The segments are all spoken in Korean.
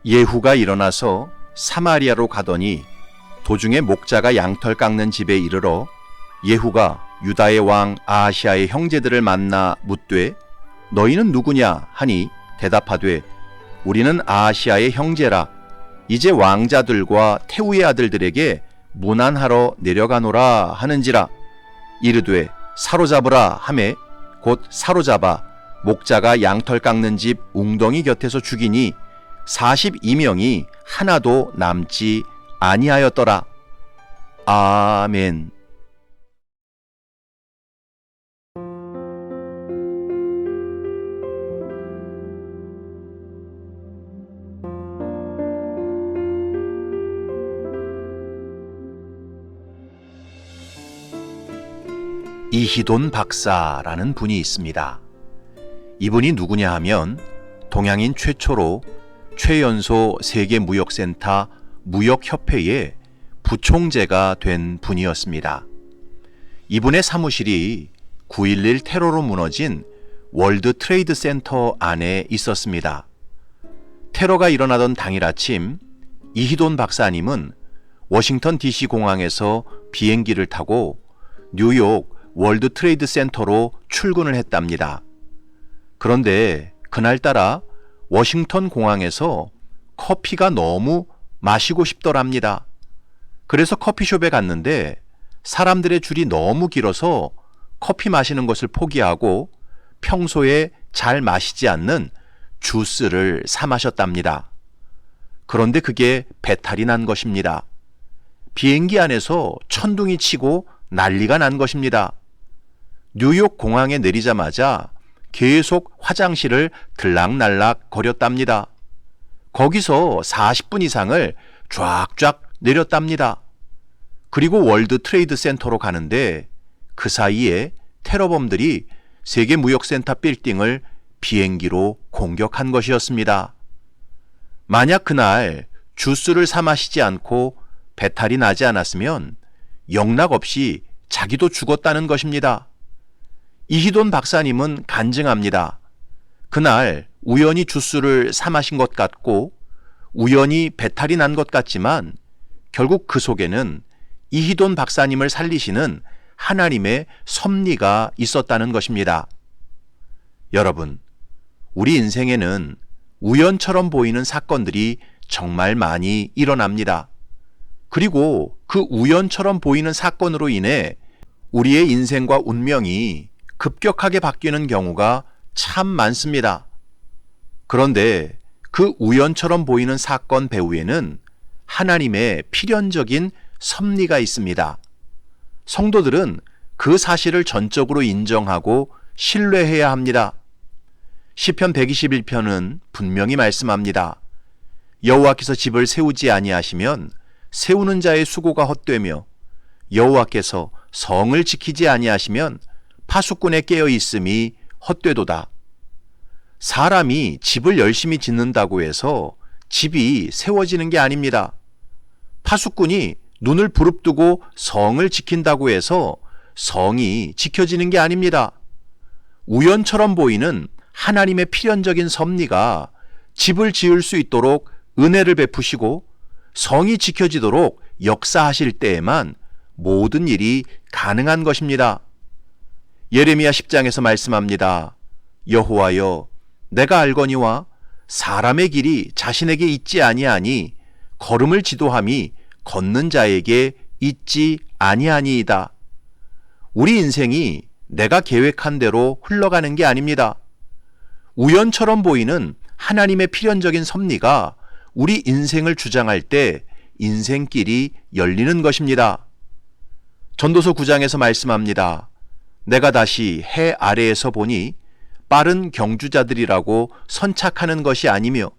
예후가 일어나서 사마리아로 가더니 도중에 목자가 양털 깎는 집에 이르러 예후가 유다의 왕 아하시아의 형제들을 만나 묻되 너희는 누구냐 하니 대답하되 우리는 아하시아의 형제라. 이제 왕자들과 태우의 아들들에게 문안하러 내려가노라 하는지라. 이르되 사로잡으라 하매 곧 사로잡아 목자가 양털 깎는 집 웅덩이 곁에서 죽이니 42명이 하나도 남지 아니하였더라. 아멘. 이희돈 박사라는 분이 있습니다. 이분이 누구냐 하면 동양인 최초로 최연소 세계무역센터 무역협회의 부총재가 된 분이었습니다. 이분의 사무실이 9.11 테러로 무너진 월드 트레이드 센터 안에 있었습니다. 테러가 일어나던 당일 아침 이희돈 박사님은 워싱턴 DC 공항에서 비행기를 타고 뉴욕 월드 트레이드 센터로 출근을 했답니다. 그런데 그날따라 워싱턴 공항에서 커피가 너무 마시고 싶더랍니다. 그래서 커피숍에 갔는데 사람들의 줄이 너무 길어서 커피 마시는 것을 포기하고 평소에 잘 마시지 않는 주스를 사 마셨답니다. 그런데 그게 배탈이 난 것입니다. 비행기 안에서 천둥이 치고 난리가 난 것입니다. 뉴욕 공항에 내리자마자 계속 화장실을 들락날락 거렸답니다. 거기서 40분 이상을 쫙쫙 내렸답니다. 그리고 월드 트레이드 센터로 가는데 그 사이에 테러범들이 세계무역센터 빌딩을 비행기로 공격한 것이었습니다. 만약 그날 주스를 사 마시지 않고 배탈이 나지 않았으면 영락없이 자기도 죽었다는 것입니다. 이희돈 박사님은 간증합니다. 그날 우연히 주스를 사 마신 것 같고 우연히 배탈이 난 것 같지만 결국 그 속에는 이희돈 박사님을 살리시는 하나님의 섭리가 있었다는 것입니다. 여러분, 우리 인생에는 우연처럼 보이는 사건들이 정말 많이 일어납니다. 그리고 그 우연처럼 보이는 사건으로 인해 우리의 인생과 운명이 급격하게 바뀌는 경우가 참 많습니다. 그런데 그 우연처럼 보이는 사건 배후에는 하나님의 필연적인 섭리가 있습니다. 성도들은 그 사실을 전적으로 인정하고 신뢰해야 합니다. 시편 121편은 분명히 말씀합니다. 여호와께서 집을 세우지 아니하시면 세우는 자의 수고가 헛되며 여호와께서 성을 지키지 아니하시면 파수꾼에 깨어 있음이 헛되도다. 사람이 집을 열심히 짓는다고 해서 집이 세워지는 게 아닙니다. 파수꾼이 눈을 부릅뜨고 성을 지킨다고 해서 성이 지켜지는 게 아닙니다. 우연처럼 보이는 하나님의 필연적인 섭리가 집을 지을 수 있도록 은혜를 베푸시고 성이 지켜지도록 역사하실 때에만 모든 일이 가능한 것입니다. 예레미야 10장에서 말씀합니다. 여호와여, 내가 알거니와 사람의 길이 자신에게 있지 아니하니 걸음을 지도함이 걷는 자에게 있지 아니하니이다. 우리 인생이 내가 계획한 대로 흘러가는 게 아닙니다. 우연처럼 보이는 하나님의 필연적인 섭리가 우리 인생을 주장할 때 인생길이 열리는 것입니다. 전도서 9장에서 말씀합니다. 내가 다시 해 아래에서 보니 빠른 경주자들이라고 선착하는 것이 아니며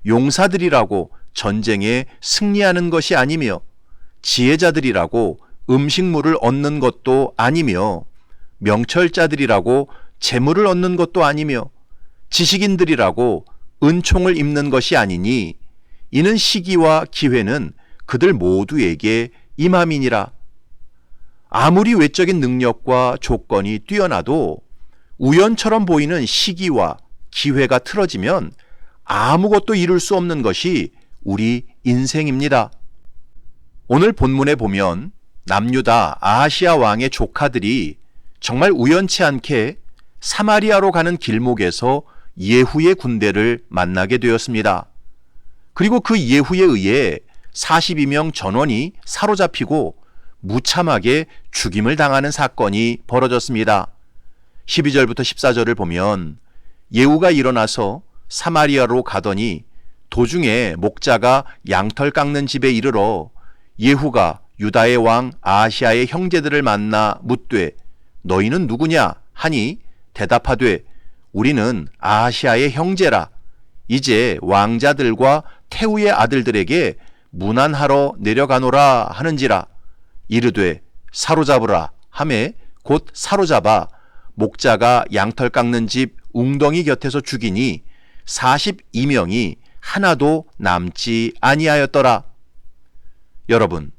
용사들이라고 전쟁에 승리하는 것이 아니며 지혜자들이라고 음식물을 얻는 것도 아니며 명철자들이라고 재물을 얻는 것도 아니며 지식인들이라고 은총을 입는 것이 아니니 이는 시기와 기회는 그들 모두에게 임함이니라. 아무리 외적인 능력과 조건이 뛰어나도 우연처럼 보이는 시기와 기회가 틀어지면 아무것도 이룰 수 없는 것이 우리 인생입니다. 오늘 본문에 보면 남유다 아하시야 왕의 조카들이 정말 우연치 않게 사마리아로 가는 길목에서 예후의 군대를 만나게 되었습니다. 그리고 그 예후에 의해 42명 전원이 사로잡히고 무참하게 죽임을 당하는 사건이 벌어졌습니다. 12절부터 14절을 보면 예후가 일어나서 사마리아로 가더니 도중에 목자가 양털 깎는 집에 이르러 예후가 유다의 왕 아하시야의 형제들을 만나 묻되 너희는 누구냐 하니 대답하되 우리는 아하시야의 형제라. 이제 왕자들과 태후의 아들들에게 문안하러 내려가노라 하는지라. 이르되 사로잡으라 하매 곧 사로잡아 목자가 양털 깎는 집 웅덩이 곁에서 죽이니 42명이 하나도 남지 아니하였더라. 여러분,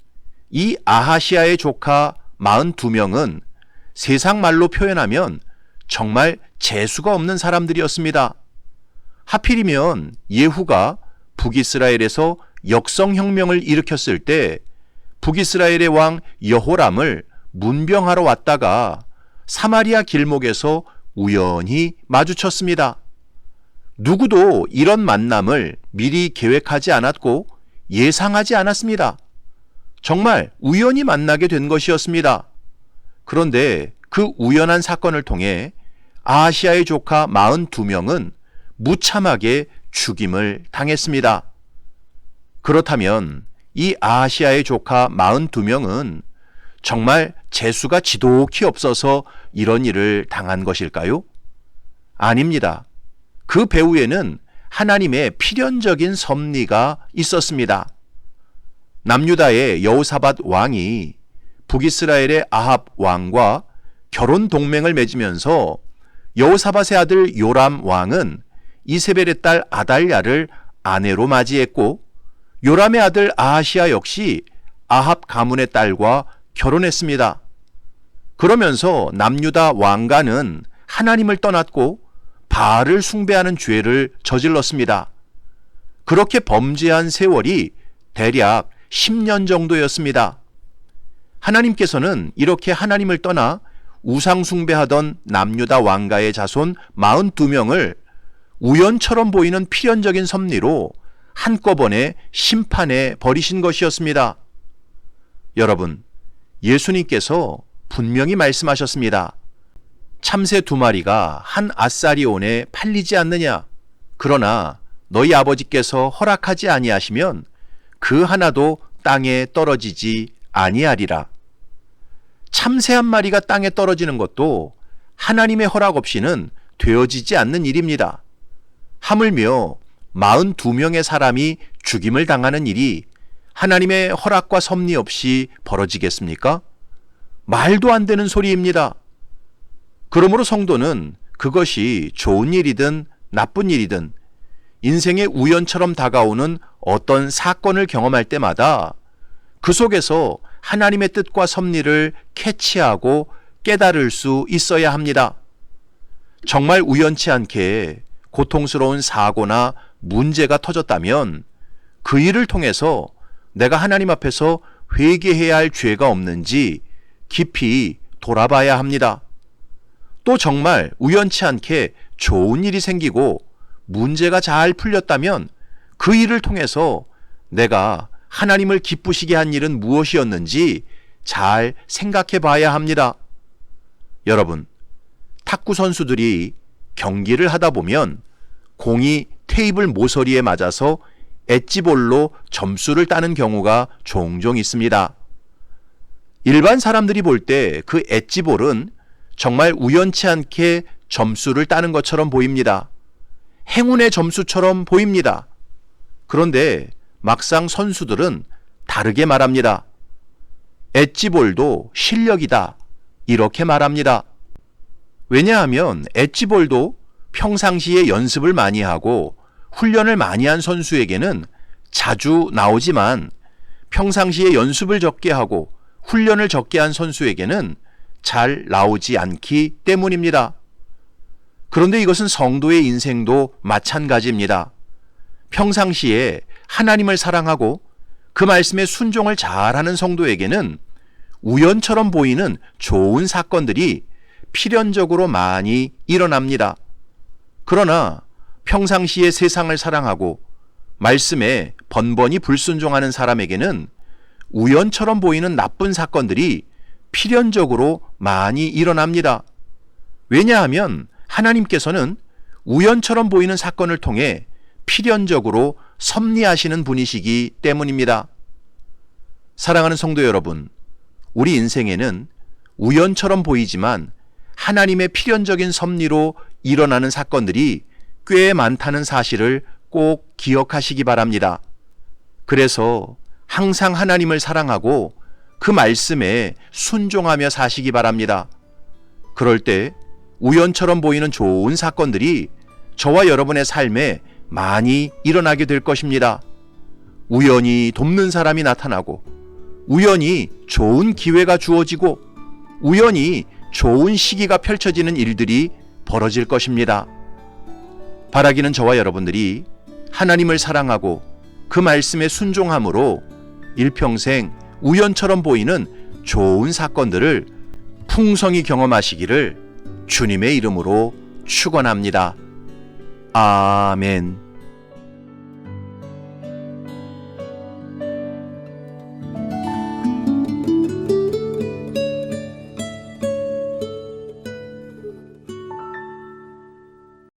이 아하시야의 조카 42명은 세상 말로 표현하면 정말 재수가 없는 사람들이었습니다. 하필이면 예후가 북이스라엘에서 역성혁명을 일으켰을 때 북이스라엘의 왕 여호람을 문병하러 왔다가 사마리아 길목에서 우연히 마주쳤습니다. 누구도 이런 만남을 미리 계획하지 않았고 예상하지 않았습니다. 정말 우연히 만나게 된 것이었습니다. 그런데 그 우연한 사건을 통해 아하시야의 조카 42명은 무참하게 죽임을 당했습니다. 그렇다면 이 아하시야의 조카 42명은 정말 재수가 지독히 없어서 이런 일을 당한 것일까요? 아닙니다. 그 배후에는 하나님의 필연적인 섭리가 있었습니다. 남유다의 여호사밧 왕이 북이스라엘의 아합 왕과 결혼 동맹을 맺으면서 여호사밧의 아들 요람 왕은 이세벨의 딸 아달랴를 아내로 맞이했고 요람의 아들 아하시야 역시 아합 가문의 딸과 결혼했습니다. 그러면서 남유다 왕가는 하나님을 떠났고 바알을 숭배하는 죄를 저질렀습니다. 그렇게 범죄한 세월이 대략 10년 정도였습니다. 하나님께서는 이렇게 하나님을 떠나 우상 숭배하던 남유다 왕가의 자손 42명을 우연처럼 보이는 필연적인 섭리로 한꺼번에 심판해 버리신 것이었습니다. 여러분, 예수님께서 분명히 말씀하셨습니다. 참새 2마리가 한 아사리온에 팔리지 않느냐? 그러나 너희 아버지께서 허락하지 아니하시면 그 하나도 땅에 떨어지지 아니하리라. 참새 한 마리가 땅에 떨어지는 것도 하나님의 허락 없이는 되어지지 않는 일입니다. 하물며 42명의 사람이 죽임을 당하는 일이 하나님의 허락과 섭리 없이 벌어지겠습니까? 말도 안 되는 소리입니다. 그러므로 성도는 그것이 좋은 일이든 나쁜 일이든 인생의 우연처럼 다가오는 어떤 사건을 경험할 때마다 그 속에서 하나님의 뜻과 섭리를 캐치하고 깨달을 수 있어야 합니다. 정말 우연치 않게 고통스러운 사고나 문제가 터졌다면 그 일을 통해서 내가 하나님 앞에서 회개해야 할 죄가 없는지 깊이 돌아봐야 합니다. 또 정말 우연치 않게 좋은 일이 생기고 문제가 잘 풀렸다면 그 일을 통해서 내가 하나님을 기쁘시게 한 일은 무엇이었는지 잘 생각해 봐야 합니다. 여러분, 탁구 선수들이 경기를 하다 보면 공이 테이블 모서리에 맞아서 엣지볼로 점수를 따는 경우가 종종 있습니다. 일반 사람들이 볼 때 그 엣지볼은 정말 우연치 않게 점수를 따는 것처럼 보입니다. 행운의 점수처럼 보입니다. 그런데 막상 선수들은 다르게 말합니다. 엣지볼도 실력이다. 이렇게 말합니다. 왜냐하면 엣지볼도 평상시에 연습을 많이 하고 훈련을 많이 한 선수에게는 자주 나오지만 평상시에 연습을 적게 하고 훈련을 적게 한 선수에게는 잘 나오지 않기 때문입니다. 그런데 이것은 성도의 인생도 마찬가지입니다. 평상시에 하나님을 사랑하고 그 말씀에 순종을 잘하는 성도에게는 우연처럼 보이는 좋은 사건들이 필연적으로 많이 일어납니다. 그러나 평상시에 세상을 사랑하고 말씀에 번번이 불순종하는 사람에게는 우연처럼 보이는 나쁜 사건들이 필연적으로 많이 일어납니다. 왜냐하면 하나님께서는 우연처럼 보이는 사건을 통해 필연적으로 섭리하시는 분이시기 때문입니다. 사랑하는 성도 여러분, 우리 인생에는 우연처럼 보이지만 하나님의 필연적인 섭리로 일어나는 사건들이 꽤 많다는 사실을 꼭 기억하시기 바랍니다. 그래서 항상 하나님을 사랑하고 그 말씀에 순종하며 사시기 바랍니다. 그럴 때 우연처럼 보이는 좋은 사건들이 저와 여러분의 삶에 많이 일어나게 될 것입니다. 우연히 돕는 사람이 나타나고, 우연히 좋은 기회가 주어지고, 우연히 좋은 시기가 펼쳐지는 일들이 벌어질 것입니다. 바라기는 저와 여러분들이 하나님을 사랑하고 그 말씀에 순종함으로 일평생 우연처럼 보이는 좋은 사건들을 풍성히 경험하시기를 주님의 이름으로 축원합니다. 아멘.